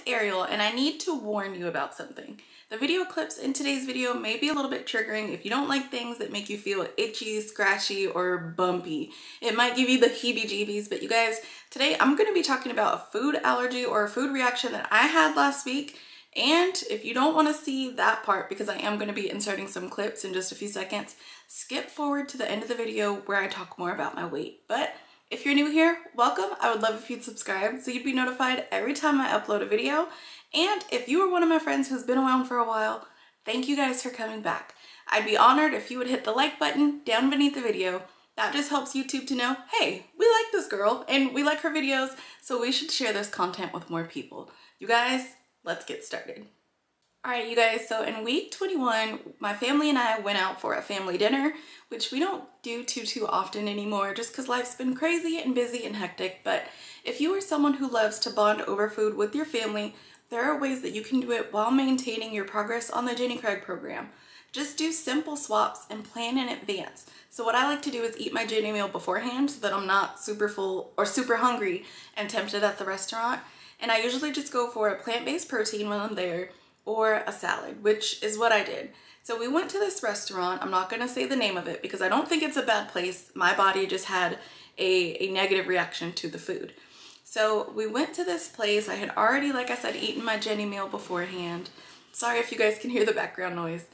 Ariel, and I need to warn you about something. The video clips in today's video may be a little bit triggering if you don't like things that make you feel itchy, scratchy, or bumpy. It might give you the heebie-jeebies, but you guys, today I'm going to be talking about a food allergy or a food reaction that I had last week. And if you don't want to see that part, because I am going to be inserting some clips in just a few seconds, skip forward to the end of the video where I talk more about my weight. But if you're new here, welcome. I would love if you'd subscribe so you'd be notified every time I upload a video. And if you are one of my friends who's been around for a while, thank you guys for coming back. I'd be honored if you would hit the like button down beneath the video. That just helps YouTube to know, hey, we like this girl and we like her videos, so we should share this content with more people. You guys, let's get started. All right, you guys, so in week 21, my family and I went out for a family dinner, which we don't do too often anymore just because life's been crazy and busy and hectic. But if you are someone who loves to bond over food with your family, there are ways that you can do it while maintaining your progress on the Jenny Craig program. Just do simple swaps and plan in advance. So what I like to do is eat my Jenny meal beforehand so that I'm not super full or super hungry and tempted at the restaurant. And I usually just go for a plant-based protein when I'm there, or a salad, which is what I did. So we went to this restaurant. I'm not gonna say the name of it because I don't think it's a bad place. My body just had a negative reaction to the food. So we went to this place. I had already, like I said, eaten my Jenny meal beforehand. Sorry if you guys can hear the background noise.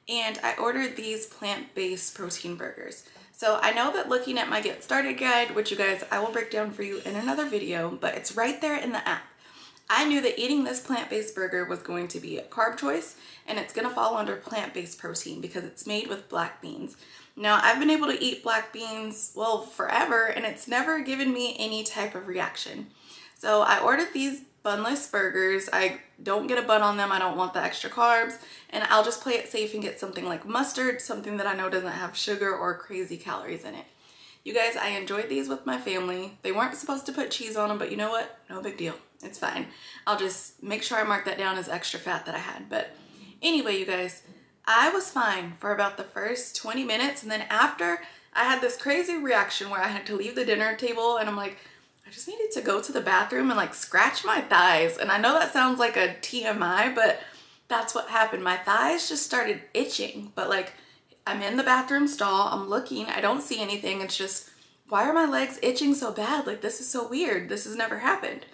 And I ordered these plant-based protein burgers. So I know that looking at my Get Started guide, which you guys, I will break down for you in another video, but it's right there in the app. I knew that eating this plant-based burger was going to be a carb choice, and it's gonna fall under plant-based protein because it's made with black beans. Now, I've been able to eat black beans, well, forever, and it's never given me any type of reaction. So I ordered these bunless burgers. I don't get a bun on them. I don't want the extra carbs, and I'll just play it safe and get something like mustard, something that I know doesn't have sugar or crazy calories in it. You guys, I enjoyed these with my family. They weren't supposed to put cheese on them, but you know what? No big deal. It's fine. I'll just make sure I mark that down as extra fat that I had. But anyway, you guys, I was fine for about the first 20 minutes. And then after, I had this crazy reaction where I had to leave the dinner table and I'm like, I just needed to go to the bathroom and like scratch my thighs. And I know that sounds like a TMI, but that's what happened. My thighs just started itching, but like I'm in the bathroom stall, I'm looking, I don't see anything. It's just, why are my legs itching so bad? Like, this is so weird. This has never happened.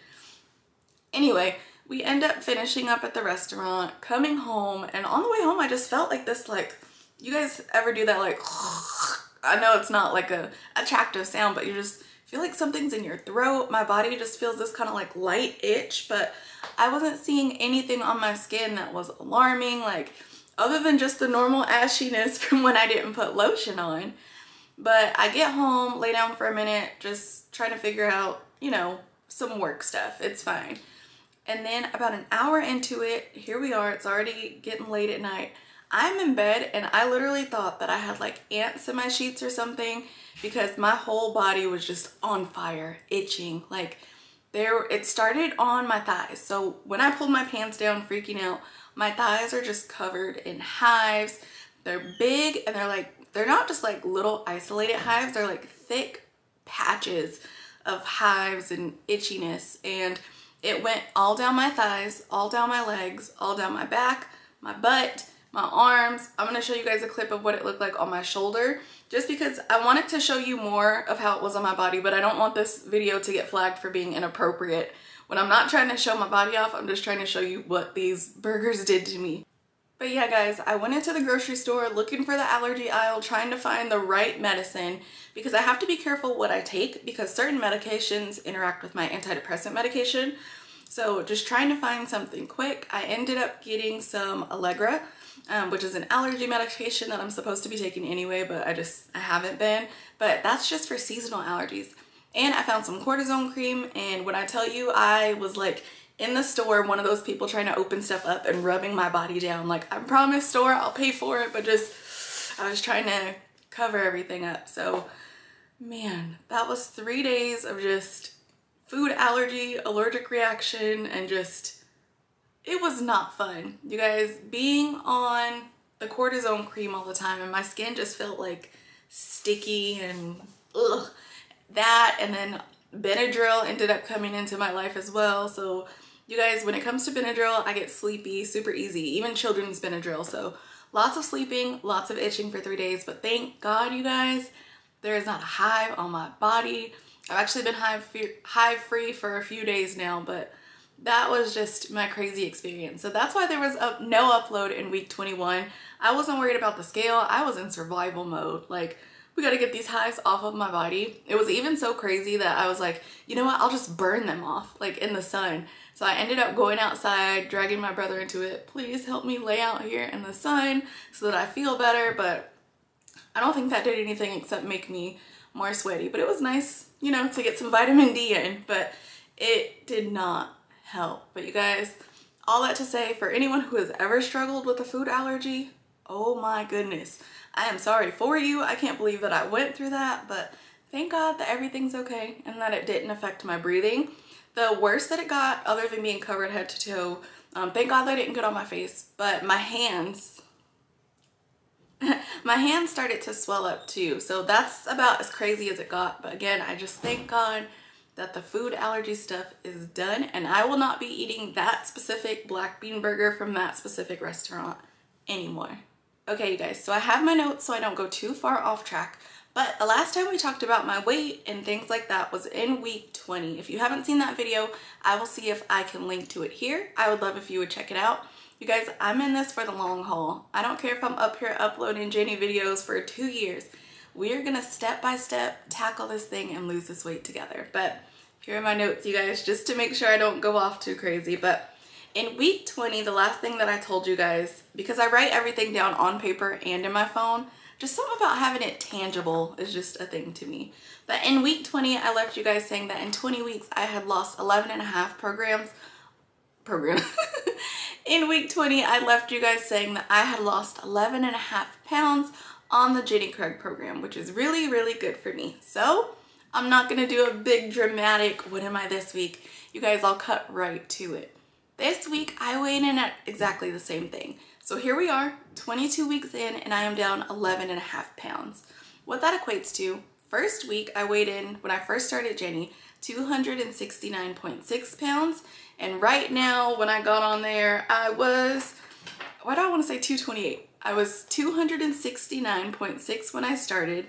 Anyway, we end up finishing up at the restaurant, coming home, and on the way home, I just felt like this, like, you guys ever do that, like, I know it's not like a attractive sound, but you just feel like something's in your throat. My body just feels this kind of like light itch, but I wasn't seeing anything on my skin that was alarming, like, other than just the normal ashiness from when I didn't put lotion on. But I get home, lay down for a minute, just trying to figure out, you know, some work stuff. It's fine. And then about an hour into it, here we are, it's already getting late at night. I'm in bed and I literally thought that I had like ants in my sheets or something because my whole body was just on fire, itching. Like it started on my thighs. So when I pulled my pants down, freaking out, my thighs are just covered in hives. They're big and they're not just like little isolated hives, they're like thick patches of hives and itchiness. And it went all down my thighs, all down my legs, all down my back, my butt, my arms. I'm gonna show you guys a clip of what it looked like on my shoulder, just because I wanted to show you more of how it was on my body, but I don't want this video to get flagged for being inappropriate. When I'm not trying to show my body off, I'm just trying to show you what these burgers did to me. But yeah, guys, I went into the grocery store looking for the allergy aisle, trying to find the right medicine because I have to be careful what I take because certain medications interact with my antidepressant medication. So just trying to find something quick. I ended up getting some Allegra, which is an allergy medication that I'm supposed to be taking anyway, but I haven't been. But that's just for seasonal allergies. And I found some cortisone cream, and when I tell you, I was like in the store, one of those people trying to open stuff up and rubbing my body down. Like, I promise, store, I'll pay for it, but just, I was trying to cover everything up. So, man, that was 3 days of just food allergy, allergic reaction, and just, it was not fun. You guys, being on the cortisone cream all the time, and my skin just felt like sticky and ugh. That, and then Benadryl ended up coming into my life as well. So You guys, when it comes to Benadryl, I get sleepy super easy, even children's Benadryl. So lots of sleeping, lots of itching for 3 days, but thank God, you guys, there is not a hive on my body. I've actually been hive free for a few days now, but that was just my crazy experience. So that's why there was no upload in week 21. I wasn't worried about the scale. I was in survival mode. Like, we got to get these hives off of my body. It was even so crazy that I was like, you know what? I'll just burn them off, like in the sun. So I ended up going outside, dragging my brother into it. Please help me lay out here in the sun so that I feel better. But I don't think that did anything except make me more sweaty. But it was nice, you know, to get some vitamin D in. But it did not help. But you guys, all that to say, for anyone who has ever struggled with a food allergy, oh my goodness, I am sorry for you. I can't believe that I went through that, but thank God that everything's okay and that it didn't affect my breathing. The worst that it got, other than being covered head to toe, thank God that didn't get on my face, but my hands, my hands started to swell up too. So that's about as crazy as it got. But again, I just thank God that the food allergy stuff is done, and I will not be eating that specific black bean burger from that specific restaurant anymore. Okay, you guys, so I have my notes so I don't go too far off track, but the last time we talked about my weight and things like that was in week 20. If you haven't seen that video, I will see if I can link to it here. I would love if you would check it out. You guys, I'm in this for the long haul. I don't care if I'm up here uploading Jenny videos for 2 years. We are gonna step by step tackle this thing and lose this weight together. But here are my notes, you guys, just to make sure I don't go off too crazy. But in week 20, the last thing that I told you guys, because I write everything down on paper and in my phone, just something about having it tangible is just a thing to me. But in week 20, I left you guys saying that in 20 weeks, I had lost 11.5 programs. In week 20, I left you guys saying that I had lost 11.5 pounds on the Jenny Craig program, which is really, really good for me. So I'm not gonna do a big dramatic, what am I this week? You guys, I'll cut right to it. This week, I weighed in at exactly the same thing. So here we are, 22 weeks in, and I am down 11.5 pounds. What that equates to, first week, I weighed in, when I first started Jenny, 269.6 pounds. And right now, when I got on there, I was, why do I want to say 228? I was 269.6 when I started.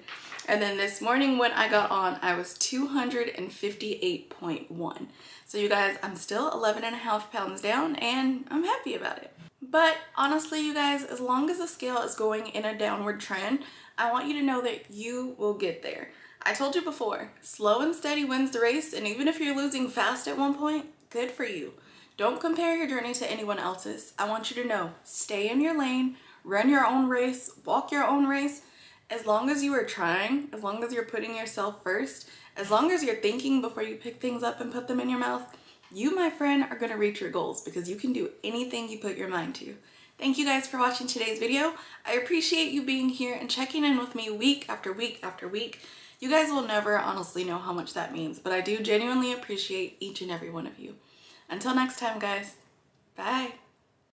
And then this morning when I got on, I was 258.1. So you guys, I'm still 11.5 pounds down and I'm happy about it. But honestly, you guys, as long as the scale is going in a downward trend, I want you to know that you will get there. I told you before, slow and steady wins the race. And even if you're losing fast at one point, good for you. Don't compare your journey to anyone else's. I want you to know, stay in your lane, run your own race, walk your own race. As long as you are trying, as long as you're putting yourself first, as long as you're thinking before you pick things up and put them in your mouth, you, my friend, are going to reach your goals because you can do anything you put your mind to. Thank you guys for watching today's video. I appreciate you being here and checking in with me week after week after week. You guys will never honestly know how much that means, but I do genuinely appreciate each and every one of you. Until next time, guys, bye.